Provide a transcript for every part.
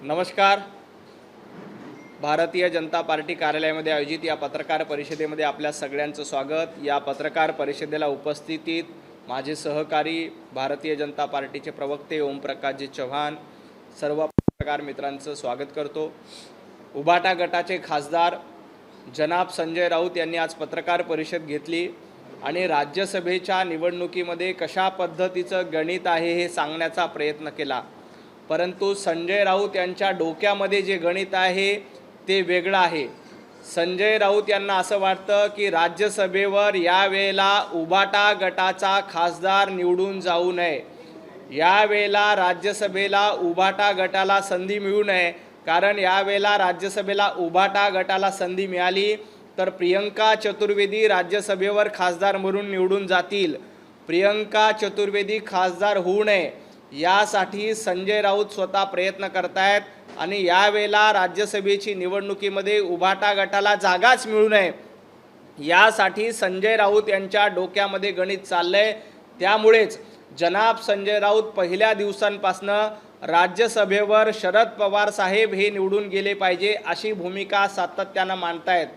नमस्कार. भारतीय जनता पार्टी कार्यालयामध्ये आयोजित या पत्रकार परिषदेमध्ये आपल्या सगळ्यांचं स्वागत. या पत्रकार परिषदेला उपस्थितीत माझे सहकारी भारतीय जनता पार्टीचे प्रवक्ते ओमप्रकाशजी चव्हाण, सर्व पत्रकार मित्रांचं स्वागत करतो. उभाटा गटाचे खासदार जनाब संजय राऊत यांनी आज पत्रकार परिषद घेतली आणि राज्यसभेच्या निवडणुकीमध्ये कशा पद्धतीचं गणित आहे हे सांगण्याचा प्रयत्न केला. परंतु संजय राऊत यांच्या डोक्यामध्ये जे गणित आहे ते वेगळं आहे. संजय राऊत यांना असं वाटतं की राज्यसभेवर यावेळेला उभाटा गटाचा खासदार निवडून जाऊ नये. यावेळेला राज्यसभेला उभाटा गटाला संधी मिळू नये, कारण यावेळेला राज्यसभेला उभाटा गटाला संधी मिळाली तर प्रियंका चतुर्वेदी राज्यसभेवर खासदार म्हणून निवडून जातील. प्रियंका चतुर्वेदी खासदार होऊ नये यासाठी संजय राऊत स्वतः प्रयत्न करतायत आणि यावेळेला राज्यसभेची निवडणुकीमध्ये उभाटा गटाला जागाच मिळू नये यासाठी संजय राऊत यांच्या डोक्यामध्ये गणित चाललंय. त्यामुळेच जनाब संजय राऊत पहिल्या दिवसांपासून राज्यसभेवर शरद पवार साहेब हे निवडून गेले पाहिजे अशी भूमिका सातत्यानं मांडतायत.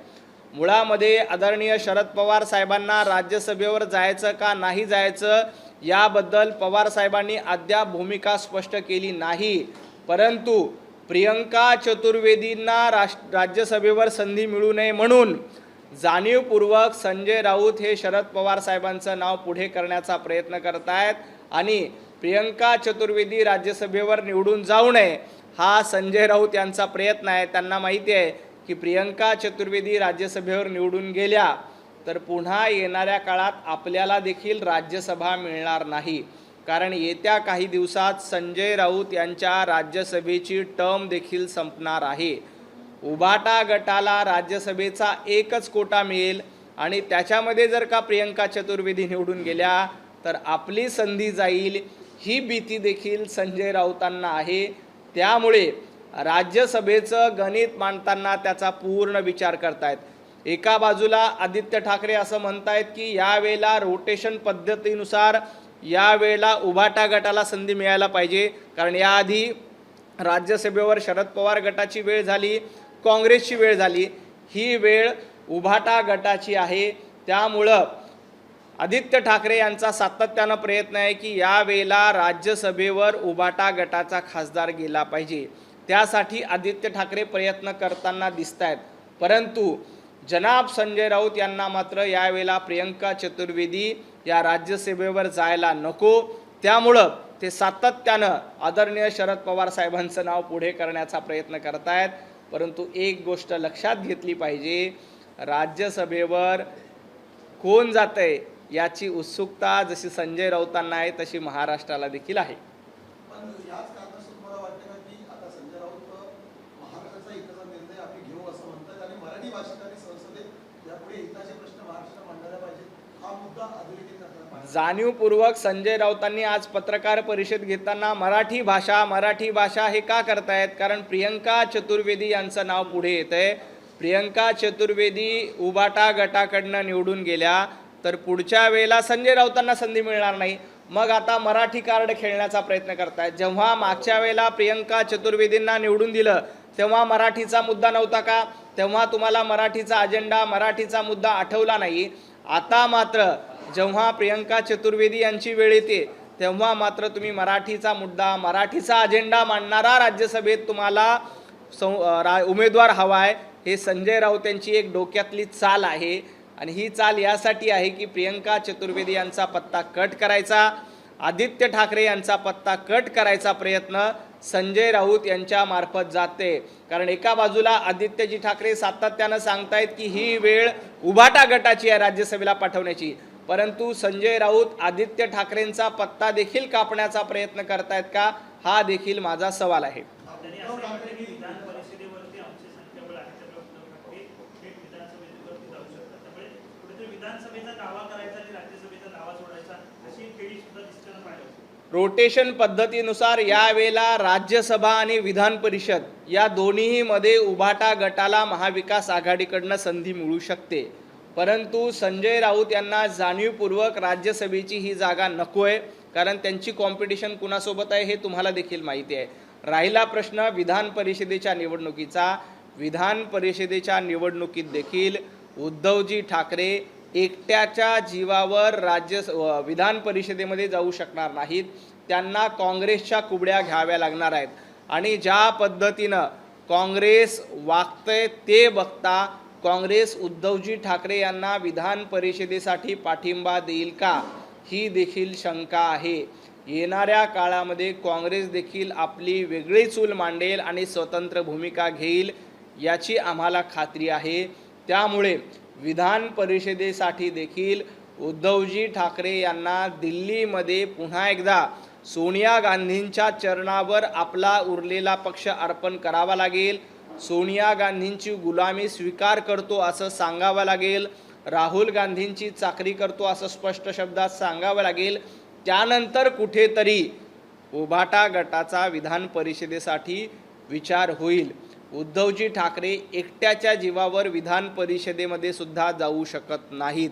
मुळामध्ये आदरणीय शरद पवार साहेबांना राज्यसभेवर जायचं का नाही जायचं याबद्दल पवार साहेबांनी अद्याप भूमिका स्पष्ट केली नाही. परंतु प्रियंका चतुर्वेदींना राज्यसभेवर संधी मिळू नये म्हणून जाणीवपूर्वक संजय राऊत हे शरद पवार साहेबांचं नाव पुढे करण्याचा प्रयत्न करतायत आणि प्रियंका चतुर्वेदी राज्यसभेवर निवडून जाऊ नये हा संजय राऊत यांचा प्रयत्न आहे. त्यांना माहिती आहे की प्रियंका चतुर्वेदी राज्यसभेवर निवडून गेल्या तर पुन्हा येणाऱ्या काळात आपल्याला देखील राज्यसभा मिळणार नाही, कारण येत्या काही दिवसात संजय राऊत यांच्या राज्यसभेची टर्म देखील संपणार आहे. उभाटा गटाला राज्यसभेचा एकच कोटा मिळेल आणि त्याच्यामध्ये जर का प्रियंका चतुर्वेदी निवडून गेल्या तर आपली संधी जाईल ही भीती देखील संजय राऊतांना आहे. त्यामुळे राज्यसभेचं गणित मांडताना त्याचा पूर्ण विचार करतायत. एका बाजूला आदित्य ठाकरे असं म्हणतायत की यावेळेला रोटेशन पद्धतीनुसार यावेळेला उभाटा गटाला संधी मिळायला पाहिजे, कारण याआधी राज्यसभेवर शरद पवार गटाची वेळ झाली, काँग्रेसची वेळ झाली, ही वेळ उभाटा गटाची आहे. त्यामुळं आदित्य ठाकरे यांचा सातत्यानं प्रयत्न आहे की यावेळेला राज्यसभेवर उभाटा गटाचा खासदार गेला पाहिजे. त्यासाठी आदित्य ठाकरे प्रयत्न करताना दिसत आहेत. परंतु जनाब संजय राऊत यांना मात्र यावेळेला प्रियंका चतुर्वेदी या राज्यसभेवर जायला नको. त्यामुळं ते सातत्यानं आदरणीय शरद पवार साहेबांचं नाव पुढे करण्याचा प्रयत्न करतायत. परंतु एक गोष्ट लक्षात घेतली पाहिजे, राज्यसभेवर कोण जातंय याची उत्सुकता जशी संजय राऊतांना आहे तशी महाराष्ट्राला देखील आहे. जाणीवपूर्वक संजय राऊतांनी आज पत्रकार परिषद घेताना मराठी भाषा हे का करतायत, कारण प्रियंका चतुर्वेदी यांचं नाव पुढे येतंय. प्रियंका चतुर्वेदी उभाटा गटाकडनं निवडून गेल्या तर पुढच्या वेळेला संजय राऊतांना संधी मिळणार नाही. मग आता मराठी कार्ड खेळण्याचा प्रयत्न करतायत. जेव्हा मागच्या वेळेला प्रियंका चतुर्वेदींना निवडून दिलं तेव्हा मराठीचा मुद्दा नव्हता का? तेव्हा तुम्हाला मराठीचा अजेंडा मराठीचा मुद्दा आठवला नाही. आता मात्र जेव्हा प्रियंका चतुर्वेदी यांची वेळ येते तेव्हा मात्र तुम्ही मराठीचा मुद्दा मराठीचा अजेंडा मांडणारा राज्यसभेत तुम्हाला उमेदवार हवा आहे. हे संजय राऊत यांची एक डोक्यातली चाल आहे आणि ही चाल यासाठी आहे की प्रियंका चतुर्वेदी यांचा पत्ता कट करायचा, आदित्य ठाकरे यांचा पत्ता कट करायचा प्रयत्न संजय राऊत यांच्या मार्फत जाते. कारण एका बाजूला आदित्यजी ठाकरे सातत्यानं सांगतायत की ही वेळ उभाटा गटाची आहे राज्यसभेला पाठवण्याची, परंतु संजय राऊत आदित्य ठाकरेंचा पत्ता देखील कापण्याचा प्रयत्न करतायत का हा देखील माझा सवाल आहे. रोटेशन पद्धतीनुसार यावेळेला राज्यसभा आणि विधान परिषद या दोन्हीही मध्ये उभाटा गटाला महाविकास आघाडीकडनं संधी मिळू शकते. परंतु संजय राऊत यांना जाणीवपूर्वक राज्यसभेची ही जागा नको आहे, कारण त्यांची कॉम्पिटिशन कुणासोबत आहे हे तुम्हाला देखील माहिती आहे. राहिला प्रश्न विधान परिषदेच्या निवडणुकीचा, विधान परिषदेच्या निवडणुकीत देखील उद्धवजी ठाकरे एकट्याच्या जीवावर विधान परिषदेमध्ये जाऊ शकणार नाहीत. त्यांना काँग्रेसच्या कुबड्या घ्याव्या लागणार आहेत. आणि ज्या पद्धतीनं काँग्रेस वागतंय ते बघता काँग्रेस उद्धवजी ठाकरे यांना विधान परिषदेसाठी पाठिंबा देईल का, ही देखील शंका आहे. येणाऱ्या काळामध्ये काँग्रेस देखील आपली वेगळी चूल मांडेल आणि स्वतंत्र भूमिका घेईल याची आम्हाला खात्री आहे. त्यामुळे विधान परिषदेसाठी देखील उद्धवजी ठाकरे यांना दिल्लीमध्ये पुन्हा एकदा सोनिया गांधींच्या चरणावर आपला उरलेला पक्ष अर्पण करावा लागेल. सोनिया गांधींची गुलामी स्वीकार करतो असं सांगावं लागेल. राहुल गांधींची चाकरी करतो असं स्पष्ट शब्दात सांगावं लागेल. त्यानंतर कुठेतरी उभाटा गटाचा विधान परिषदेसाठी विचार होईल. उद्धवजी ठाकरे एकट्याच्या जीवावर विधान परिषदेमध्ये सुद्धा जाऊ शकत नाहीत.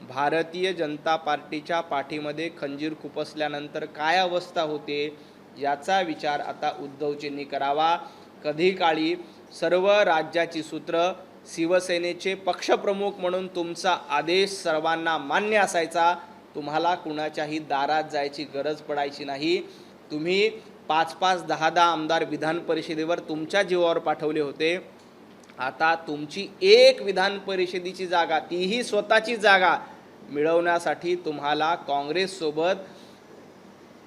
भारतीय जनता पार्टीच्या पाठीमध्ये खंजीर खुपसल्यानंतर काय अवस्था होते याचा विचार आता उद्धवजींनी करावा. कधी काळी सर्व राज्याची सूत्र शिवसेनेचे पक्षप्रमुख म्हणून तुमचा आदेश सर्वांना मान्य असायचा. तुम्हाला कुणाच्याही दारात जायची गरज पडायची नाही. तुम्ही 5-5, 10-10 आमदार विधान परिषदेवर तुमच्या जीवावर पाठवले होते. आता तुमची एक विधान परिषदेची जागा, तीही स्वतःची जागा मिळवण्यासाठी तुम्हाला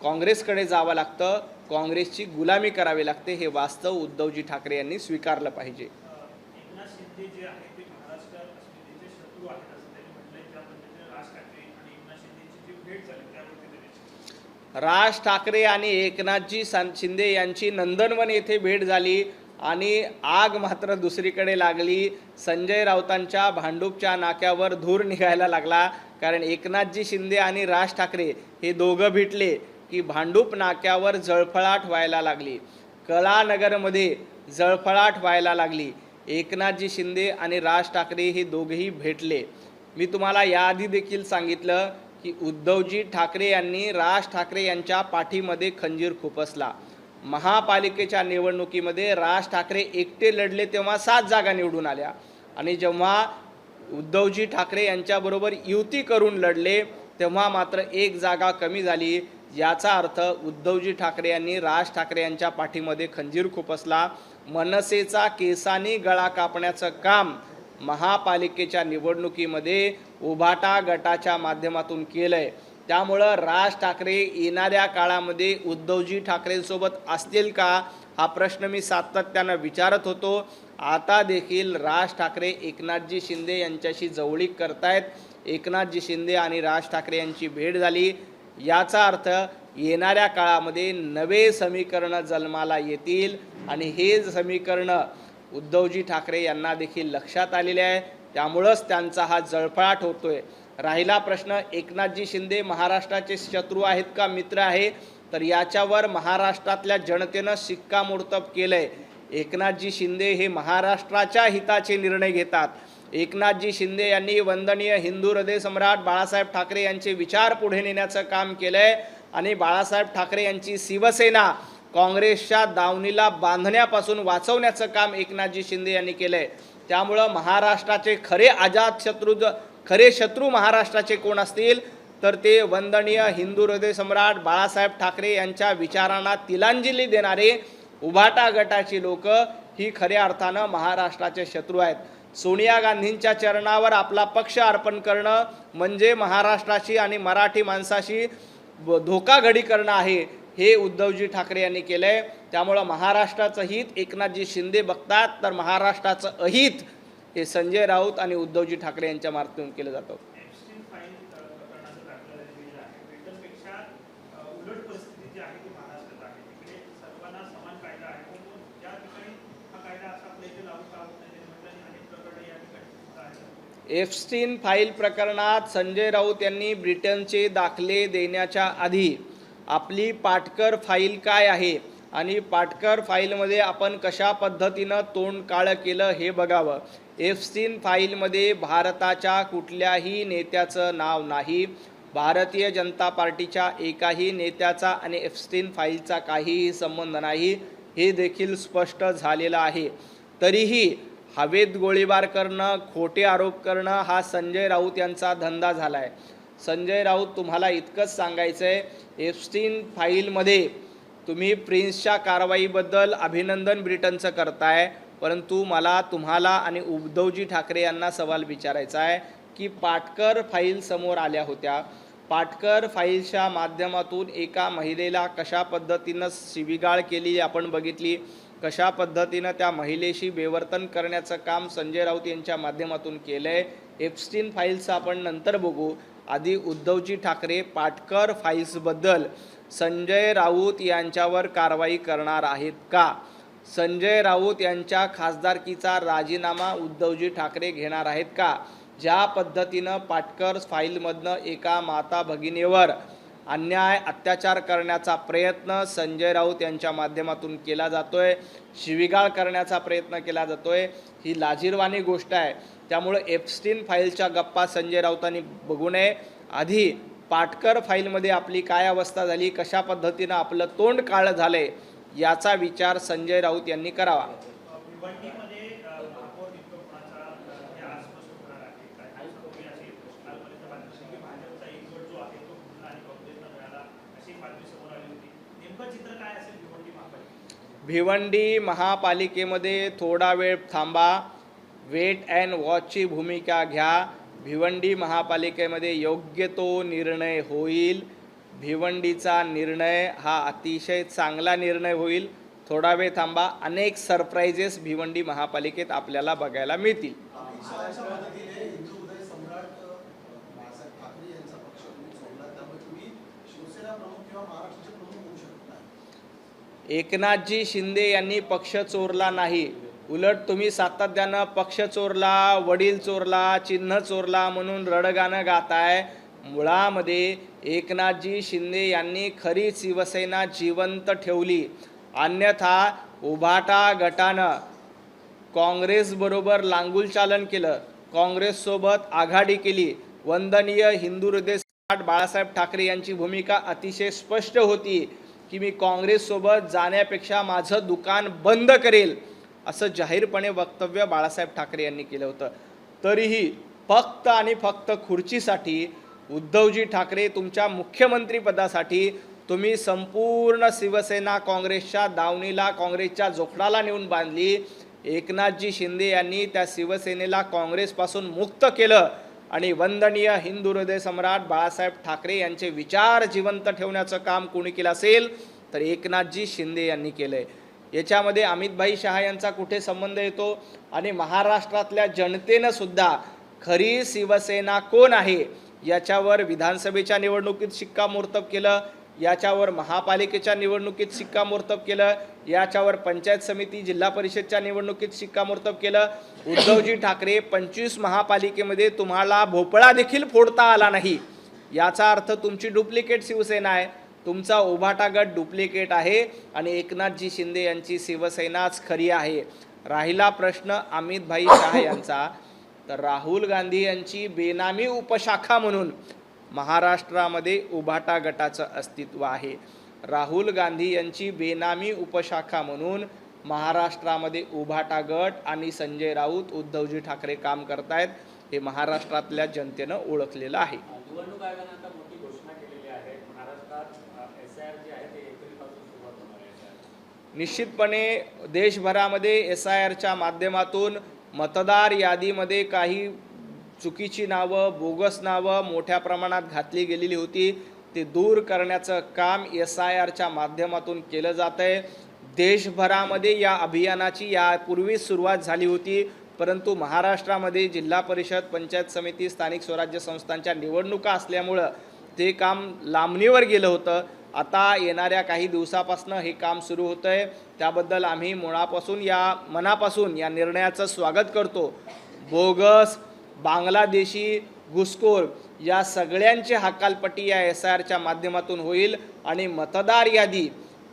काँग्रेसकडे जावं लागतं, काँग्रेसची गुलामी करावी लागते. हे वास्तव उद्धवजी ठाकरे यांनी स्वीकारलं पाहिजे. राज ठाकरे आणि एकनाथजी शिंदे यांची नंदनवन येथे भेट झाली आणि आग मात्र दुसरीकडे लागली. संजय राऊतांच्या भांडूपच्या नाक्यावर धूर निघायला लागला. कारण एकनाथजी शिंदे आणि राज ठाकरे हे दोघं भेटले की भांडूप नाक्यावर जळफळाट व्हायला लागली. कलानगरमध्ये जळफळाट व्हायला लागली. एकनाथजी शिंदे आणि राज ठाकरे हे दोघेही भेटले. मी तुम्हाला याआधी देखील सांगितलं की उद्धवजी ठाकरे यांनी राज ठाकरे यांच्या पाठीमध्ये खंजीर खुपसला. महापालिकेच्या निवडणुकीमध्ये राज ठाकरे एकटे लढले तेव्हा 7 जागा निवडून आल्या आणि जेव्हा उद्धवजी ठाकरे यांच्याबरोबर युती करून लढले तेव्हा मात्र 1 जागा कमी झाली. याचा अर्थ उद्धवजी ठाकरे यांनी राज ठाकरे यांच्या पाठीमध्ये खंजीर खुपसला. मनसेचा केसानी गळा कापण्याचं काम महापालिकेच्या निवडणुकीमध्ये उभाटा गटाच्या माध्यमातून केलंय. त्यामुळं राज ठाकरे येणाऱ्या काळामध्ये उद्धवजी ठाकरेंसोबत असतील का हा प्रश्न मी सातत्यानं विचारत होतो. आता देखील राज ठाकरे एकनाथजी शिंदे यांच्याशी जवळीक करतायत. एकनाथजी शिंदे आणि राज ठाकरे यांची भेट झाली. याचा अर्थ येणाऱ्या काळामध्ये नवे समीकरण जन्माला येतील आणि हे समीकरण उद्धवजी ठाकरे यांना देखील लक्षात आलेले आहे. त्यामुळंच त्यांचा हा जळफळाट होतोय. राहिला प्रश्न एकनाथजी शिंदे महाराष्ट्राचे शत्रू आहेत का मित्र आहे, तर याच्यावर महाराष्ट्रातल्या जनतेनं शिक्कामोर्तब केलंय. एकनाथजी शिंदे हे महाराष्ट्राच्या हिताचे निर्णय घेतात. एकनाथजी शिंदे यांनी वंदनीय हिंदू हृदय सम्राट बाळासाहेब ठाकरे यांचे विचार पुढे नेण्याचं काम केलंय आणि बाळासाहेब ठाकरे यांची शिवसेना काँग्रेसच्या दावणीला बांधण्यापासून वाचवण्याचं काम एकनाथजी शिंदे यांनी केलंय. त्यामुळं महाराष्ट्राचे खरे शत्रू महाराष्ट्राचे कोण असतील तर ते वंदनीय हिंदू हृदय सम्राट बाळासाहेब ठाकरे यांच्या विचारांना तिलांजली देणारे उभाटा गटाची लोक ही खऱ्या अर्थानं महाराष्ट्राचे शत्रू आहेत. सोनिया गांधींच्या चरणावर आपला पक्ष अर्पण करणं म्हणजे महाराष्ट्राशी आणि मराठी माणसाशी धोकाधडी करणं आहे, हे उद्धवजी ठाकरे यांनी केलंय. त्यामुळं महाराष्ट्राचं हित एकनाथजी शिंदे बघतात, तर महाराष्ट्राचं अहित हे संजय राऊत आणि उद्धवजी ठाकरे यांच्या मार्फतून केलं जातं. एप्स्टीन फाईल प्रकरणात संजय राऊत यांनी ब्रिटनचे दाखले देण्याच्या आधी आपली पाटकर फाईल काय आहे आणि पाटकर फाईलमध्ये आपण कशा पद्धतीनं तोंड काळं केलं हे बघावं. एप्स्टीन फाईलमध्ये भारताच्या कुठल्याही नेत्याचं नाव नाही. भारतीय जनता पार्टीच्या एकाही नेत्याचा आणि एप्स्टीन फाईलचा काहीही संबंध नाही हे देखील स्पष्ट झालेलं आहे। तरीही हवेत गोळीबार करणं, खोटे आरोप करणं हा संजय राऊत यांचा धंदा झाला आहे। संजय राऊत, तुम्हाला इतकंच सांगायचं आहे, एप्स्टीन फाईलमध्ये तुम्ही प्रिन्सच्या कारवाईबद्दल अभिनंदन ब्रिटनचं करताय, परंतु मला तुम्हाला आणि उद्धवजी ठाकरे यांना सवाल विचारायचा आहे की पाटकर फाईल समोर आल्या होत्या। पाटकर फाईलच्या माध्यमातून एका महिलेला कशा पद्धतीनं शिवीगाळ केली आपण बघितली, कशा पद्धतीनं त्या महिलेशी बेवर्तन करण्याचं काम संजय राऊत यांच्या माध्यमातून केलं आहे। एप्स्टीन फाईल्स आपण नंतर बघू, आधी उद्धवजी ठाकरे पाटकर फाईल्सबद्दल संजय राऊत यांच्यावर कारवाई करणार आहेत का? संजय राऊत यांच्या खासदारकीचा राजीनामा उद्धवजी ठाकरे घेणार आहेत का? ज्या पद्धतीनं पाटकर फाईलमधनं एका माता भगिनीवर अन्याय अत्याचार करण्याचा प्रयत्न संजय राऊत यांच्या माध्यमातून केला जातोय, शिवीगाळ करण्याचा प्रयत्न केला जातोय, ही लाजिरवाणी गोष्ट आहे। त्यामुळे एप्स्टीन फाईलच्या गप्पा संजय राऊतांनी बघू नये। आधी पाटकर फाईलमध्ये आपली काय अवस्था झाली, कशा पद्धतीनं आपलं तोंड काळं झालंय याचा विचार संजय राऊत यांनी करावा। भिवंडी महापालिकेमध्ये थोडा वेळ थांबा, वेट अँड वॉचची भूमिका घ्या। भिवंडी महापालिकेमध्ये योग्य तो निर्णय होईल। भिवंडीचा निर्णय हा अतिशय चांगला निर्णय होईल। थोडा वेळ थांबा, अनेक सरप्राइजेस भिवंडी महापालिकेत आपल्याला बघायला मिळतील। एकनाथजी शिंदे यांनी पक्ष चोरला नाही, उलट तुम्ही सातत्यानं पक्ष चोरला, वडील चोरला, चिन्ह चोरला म्हणून रडगाणं गाताय। मुळामध्ये एकनाथजी शिंदे यांनी खरी शिवसेना जिवंत ठेवली, अन्यथा उभाटा गटानं काँग्रेसबरोबर लांगुलचालन केलं, काँग्रेससोबत आघाडी केली। वंदनीय हिंदू हृदय सम्राट बाळासाहेब ठाकरे यांची भूमिका अतिशय स्पष्ट होती की मी काँग्रेससोबत जाण्यापेक्षा माझं दुकान बंद करेल, असं जाहीरपणे वक्तव्य बाळासाहेब ठाकरे यांनी केलं होतं। तरीही फक्त आणि फक्त खुर्चीसाठी उद्धवजी ठाकरे तुमच्या मुख्यमंत्रीपदासाठी तुम्ही संपूर्ण शिवसेना काँग्रेसच्या दावणीला, काँग्रेसच्या जोखडाला नेऊन बांधली। एकनाथजी शिंदे यांनी त्या शिवसेनेला काँग्रेसपासून मुक्त केलं आणि वंदनीय हिंदू हृदय सम्राट बाळासाहेब ठाकरे यांचे विचार जिवंत ठेवण्याचं काम कोणी केलं असेल तर एकनाथजी शिंदे यांनी केलंय। याच्यामध्ये अमितभाई शहा यांचा कुठे संबंध येतो? आणि महाराष्ट्रातल्या जनतेनं सुद्धा खरी शिवसेना कोण आहे याच्यावर विधानसभेच्या निवडणुकीत शिक्कामोर्तब केलं, याच्यावर महापालिकेच्या निवडणुकीत शिक्कामोर्तब केलं, याच्यावर पंचायत समिती जिल्हा परिषदच्या निवडणुकीत शिक्कामोर्तब केलं। उद्धवजी ठाकरे 25 महापालिकेमध्ये तुम्हाला भोपळा देखील फोडता आला नाही, याचा अर्थ तुमची डुप्लिकेट शिवसेना आहे, तुमचा उभाटा गट डुप्लिकेट आहे आणि एकनाथजी शिंदे यांची शिवसेनाच खरी आहे। राहिला प्रश्न अमितभाई शहा यांचा, तर राहुल गांधी यांची बेनामी उपशाखा म्हणून महाराष्ट्रामध्ये उभाटा गटाचं अस्तित्व आहे। राहुल गांधी यांची बेनामी उपशाखा म्हणून महाराष्ट्रामध्ये उभाटा गट आणि संजय राऊत, उद्धवजी ठाकरे काम करतायत, हे महाराष्ट्रातल्या जनतेनं ओळखलेलं आहे। निवडणूक आयोगाने आता मोठी घोषणा केलेली आहे, महाराष्ट्रात SIR जे आहे ते एप्रिलपासून सुरुवात होणार आहे। निश्चितपणे देशभरामध्ये SIRच्या माध्यमातून मतदार यादीमध्ये काही चुकीची नावं, बोगस नावं मोठ्या प्रमाणात घातली गेलेली होती, ते दूर करण्याचं काम SIRच्या माध्यमातून केलं जातंय। देशभरामध्ये या अभियानाची यापूर्वी सुरुवात झाली होती, परंतु महाराष्ट्रामध्ये जिल्हा परिषद, पंचायत समिती, स्थानिक स्वराज्य संस्थांच्या निवडणुका असल्यामुळं ते काम लांबणीवर गेलं होतं। आता येणाऱ्या काही दिवसापासून हे काम सुरू होतं आहे, त्याबद्दल आम्ही मनापासून या निर्णयाचं स्वागत करतो। बोगस, बांगलादेशी, घुसखोर या सगळ्यांची हकालपट्टी या SIRच्या माध्यमातून होईल आणि मतदार यादी,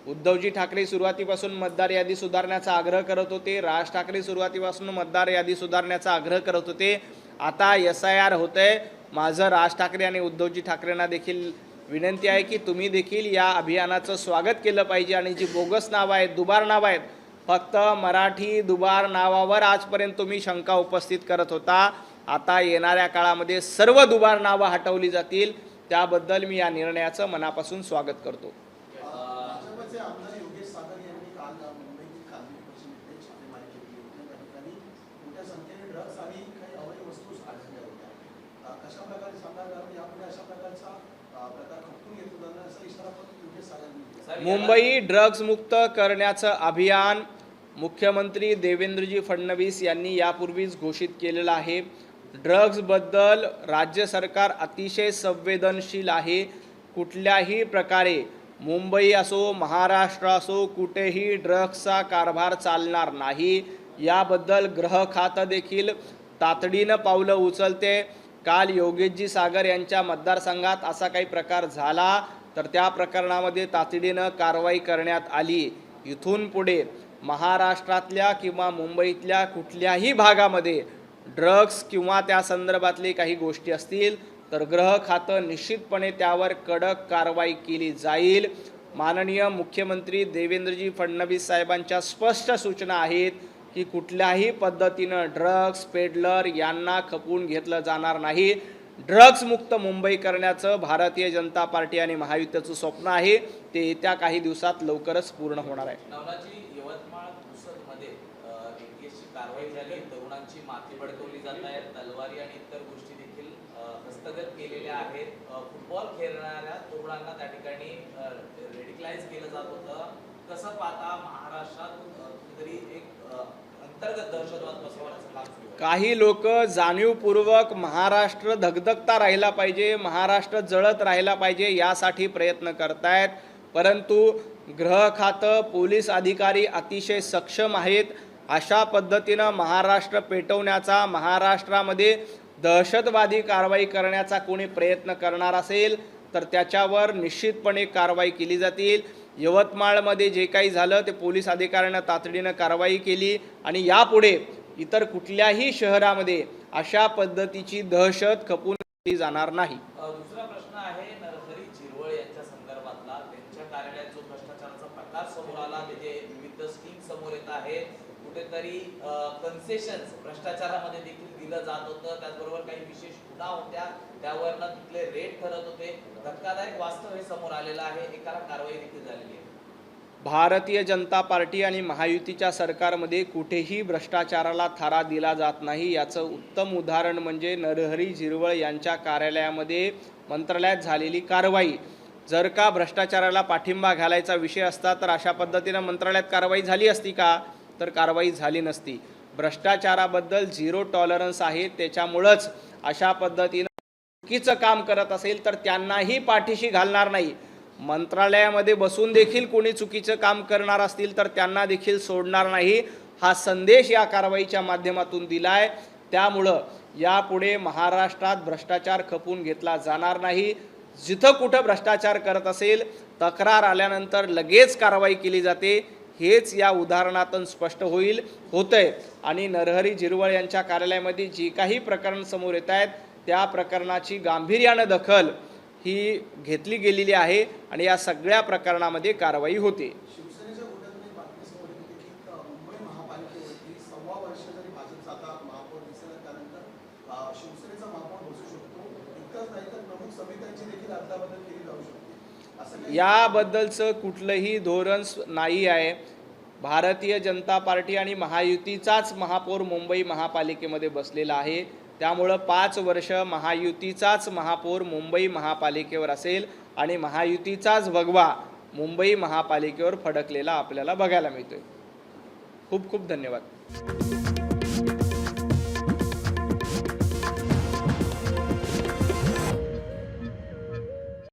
उद्धवजी ठाकरे सुरुवातीपासून मतदार यादी सुधारण्याचा आग्रह करत होते, राज ठाकरे सुरुवातीपासून मतदार यादी सुधारण्याचा आग्रह करत होते, आता SIR होतंय, माझं राज ठाकरे आणि उद्धवजी ठाकरेंना देखील विनंती आहे की तुम्ही देखील या अभियानाचं स्वागत केलं पाहिजे आणि जी बोगस नावं आहेत, दुबार नावं आहेत, फक्त मराठी दुबार नावावर आजपर्यंत तुम्ही शंका उपस्थित करत होता. आता येणाऱ्या काळामध्ये सर्व दुबार नावं हटवली जातील. त्याबद्दल मी या निर्णयाचं मनापासून स्वागत करतो. भाजपचे आमदार योगेश सागर यांनी काल मुंबईतील कांदिवली परिषदेमध्ये छापेमारी केली होती. त्या ठिकाणी मोठ्या संख्येने ड्रग्ज आणि काही अवैध वस्तू आढळल्या होत्या. कशा प्रकारे सांगणार यापुढे अशा प्रकारचा प्रकार खपवून घेतला जाणार असा इशारा पण योगेश सागर यांनी दिला. मुंबई ड्रग्ज मुक्त करण्याचं अभियान मुख्यमंत्री देवेंद्रजी फडणवीस यांनी यापूर्वीच घोषित केलेलं आहे. ड्रग्जबद्दल राज्य सरकार अतिशय संवेदनशील आहे. कुठल्याही प्रकारे मुंबई असो, महाराष्ट्र असो, कुठेही ड्रग्सचा कारभार चालणार नाही. याबद्दल गृह खातं देखील तातडीनं पावलं उचलते. काल योगेशजी सागर यांच्या मतदारसंघात असा काही प्रकार झाला तर त्या प्रकरणामध्ये तातडीनं कारवाई करण्यात आली. इथून पुढे महाराष्ट्रातल्या किंवा मुंबईतल्या कुठल्याही भागामध्ये ड्रग्स किंवा त्या संदर्भातले काही गोष्टी असतील तर गृह खातं निश्चितपणे त्यावर कडक कारवाई केली जाईल. माननीय मुख्यमंत्री देवेंद्रजी फडणवीस साहेबांच्या स्पष्ट सूचना आहेत की कुठल्याही पद्धतीनं ड्रग्स पेडलर यांना खपवून घेतलं जाणार नाही. ड्रग्ज मुक्त मुंबई करण्याचं भारतीय जनता पार्टी आणि महायुतीचं स्वप्न आहे. ते येत्या काही दिवसात लवकरच पूर्ण होणार आहे. नवनाथजी, यवतमाळ पुसदमध्ये ATS ची कारवाई झाली. तरुणांची माती बडकवली जात आहे. तलवारी आणि इतर गोष्टी देखील हस्तगत केलेल्या आहेत. फुटबॉल खेळणाऱ्या तरुणांना त्या ठिकाणी रेडिकलाइज केलं जात होतं. कसं पाहता महाराष्ट्रात कुठेतरी एक अंतर्गत दहशतवाद पसरवण्याचं काम सुरू आहे. काही लोक जाणीवपूर्वक महाराष्ट्र धगधगता राहिला पाहिजे, महाराष्ट्र जळत राहिला पाहिजे यासाठी प्रयत्न करतायत. परंतु गृह खातं, पोलीस अधिकारी अतिशय सक्षम आहेत. अशा पद्धतीनं महाराष्ट्र पेटवण्याचा, महाराष्ट्रामध्ये दहशतवादी कारवाई करण्याचा कोणी प्रयत्न करणार असेल तर त्याच्यावर निश्चितपणे कारवाई केली जातील. यवतमाळमध्ये जे काही झालं ते पोलीस अधिकाऱ्यांना तातडीनं कारवाई केली आणि यापुढे इतर कुठल्याही शहरामध्ये अशा पद्धतीची दहशत खपून घेतली जाणार नाही. दुसरा प्रश्न आहे नरहरी झिरवळ यांच्या संदर्भातला. त्यांच्या कार्यालयात जो भ्रष्टाचाराचा प्रकार समोर आला, त्याचे विविध स्कीम समोर येत आहेत. कुठेतरी कन्सेशन्स भ्रष्टाचारामध्ये देखील दिलं जात होतं. त्याचबरोबर काही विशेष खुणा होत्या, त्यावरनं तिथले रेट ठरत होते. धक्कादायक वास्तव हे समोर आलेलं आहे. एकाला कारवाई देखील झालेली आहे. भारतीय जनता पार्टी आणि महायुतीच्या सरकारमध्ये कुठेही भ्रष्टाचाराला थारा दिला जात नाही. याचं उत्तम उदाहरण म्हणजे नरहरी झिरवळ यांच्या कार्यालयामध्ये मंत्रालयात झालेली कारवाई. जर का भ्रष्टाचाराला पाठिंबा घालायचा विषय असता तर अशा पद्धतीनं मंत्रालयात कारवाई झाली असती का? तर कारवाई झाली नसती. भ्रष्टाचाराबद्दल झिरो टॉलरन्स आहे. त्याच्यामुळंच अशा पद्धतीनं चुकीचं काम करत असेल तर त्यांनाही पाठीशी घालणार नाही. मंत्रालयामध्ये बसून देखील कोणी चुकीचं काम करणार असतील तर त्यांना देखील सोडणार नाही. हा संदेश या कारवाईच्या माध्यमातून दिलाय. त्यामुळं यापुढे महाराष्ट्रात भ्रष्टाचार खपून घेतला जाणार नाही. जिथं कुठं भ्रष्टाचार करत असेल तक्रार आल्यानंतर लगेच कारवाई केली जाते. हेच या उदाहरणातून स्पष्ट होतंय. आणि नरहरी झिरवळ यांच्या कार्यालयामध्ये जी काही प्रकरण समोर येत आहेत त्या प्रकरणाची गांभीर्यानं दखल ही घेतली गेलेली आहे आणि या सगळ्या प्रकरणामध्ये कारवाई होते. शिवसेनेच्या गोट्यातून एक बातमी समोर येते की मुंबई महापालिकेवरती 1.25 वर्ष जरी भाजपचा आता महापौर दिसेल त्यानंतर शिवसेनेचा महापौर बसू शकतो. इतकंच नाही तर प्रमुख समित्यांची देखील अदलाबदल केली जाऊ शकते. असं याबद्दलचं कुठलंही धोरण नाही आहे. भारतीय जनता पार्टी आणि महायुतीचाच महापौर मुंबई महापालिकेमध्ये बसलेला आहे. त्यामुळं 5 वर्ष महायुतीचाच महापौर मुंबई महापालिकेवर असेल आणि महायुतीचाच भगवा मुंबई महापालिकेवर फडकलेला आपल्याला बघायला मिळतोय. खूप खूप धन्यवाद.